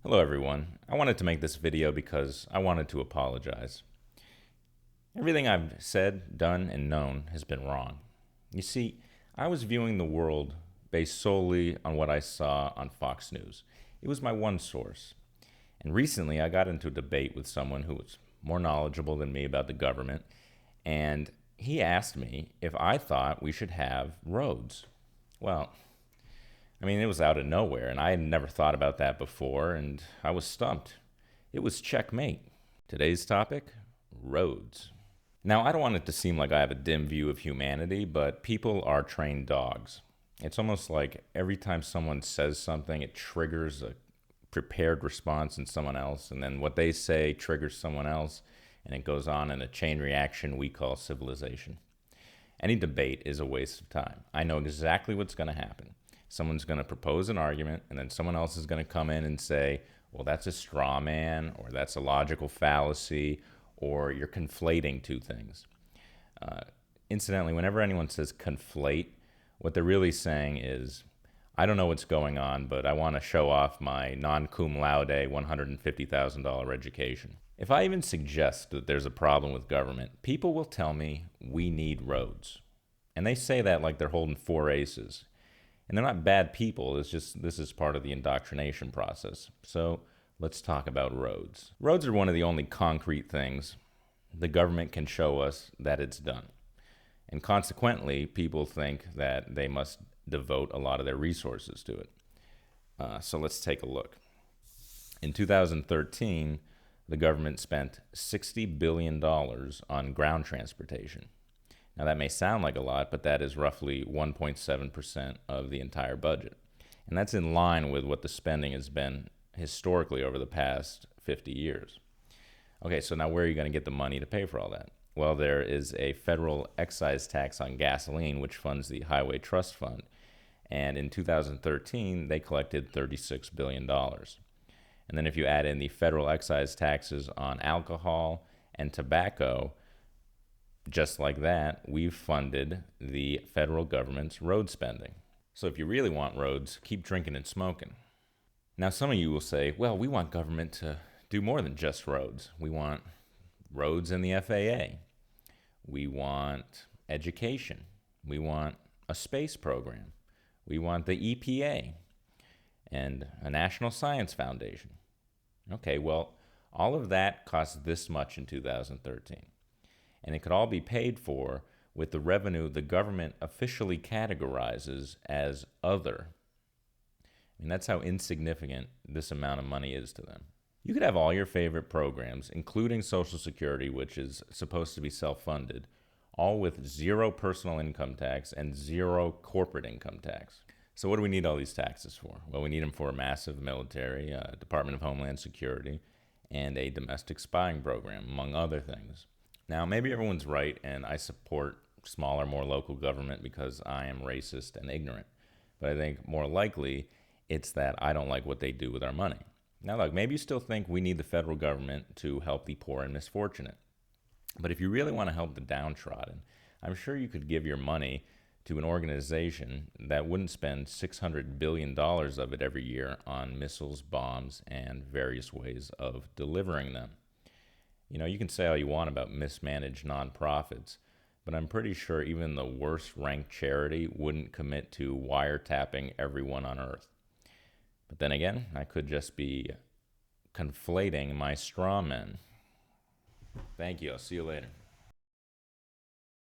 Hello everyone. I wanted to make this video because I wanted to apologize. Everything I've said, done, and known has been wrong. You see, I was viewing the world based solely on what I saw on Fox News. It was my one source. And recently I got into a debate with someone who was more knowledgeable than me about the government, and he asked me if I thought we should have roads. Well, it was out of nowhere, and I had never thought about that before, and I was stumped. It was checkmate. Today's topic, roads. Now, I don't want it to seem like I have a dim view of humanity, but people are trained dogs. It's almost like every time someone says something, it triggers a prepared response in someone else, and then what they say triggers someone else, and it goes on in a chain reaction we call civilization. Any debate is a waste of time. I know exactly what's going to happen. Someone's going to propose an argument, and then someone else is going to come in and say, well, that's a straw man, or that's a logical fallacy, or you're conflating two things. Incidentally, whenever anyone says conflate, what they're really saying is, I don't know what's going on, but I want to show off my non cum laude $150,000 education. If I even suggest that there's a problem with government, people will tell me we need roads. And they say that like they're holding four aces. And they're not bad people, it's just this is part of the indoctrination process. So let's talk about roads. Roads are one of the only concrete things the government can show us that it's done. And consequently, people think that they must devote a lot of their resources to it. So let's take a look. In 2013, the government spent $60 billion on ground transportation. Now, that may sound like a lot, but that is roughly 1.7% of the entire budget. And that's in line with what the spending has been historically over the past 50 years. Okay, so now where are you going to get the money to pay for all that? Well, there is a federal excise tax on gasoline, which funds the Highway Trust Fund. And in 2013, they collected $36 billion. And then if you add in the federal excise taxes on alcohol and tobacco, just like that, we've funded the federal government's road spending. So if you really want roads, keep drinking and smoking. Now, some of you will say, well, we want government to do more than just roads. We want roads in the FAA. We want education. We want a space program. We want the EPA and a National Science Foundation. Okay, well, all of that cost this much in 2013. And it could all be paid for with the revenue the government officially categorizes as other. And that's how insignificant this amount of money is to them. You could have all your favorite programs, including Social Security, which is supposed to be self-funded, all with zero personal income tax and zero corporate income tax. So what do we need all these taxes for? Well, we need them for a massive military, Department of Homeland Security, and a domestic spying program, among other things. Now, maybe everyone's right, and I support smaller, more local government because I am racist and ignorant. But I think more likely it's that I don't like what they do with our money. Now, look, maybe you still think we need the federal government to help the poor and misfortunate. But if you really want to help the downtrodden, I'm sure you could give your money to an organization that wouldn't spend $600 billion of it every year on missiles, bombs, and various ways of delivering them. You know, you can say all you want about mismanaged nonprofits, but I'm pretty sure even the worst ranked charity wouldn't commit to wiretapping everyone on Earth. But then again, I could just be conflating my straw men. Thank you. I'll see you later.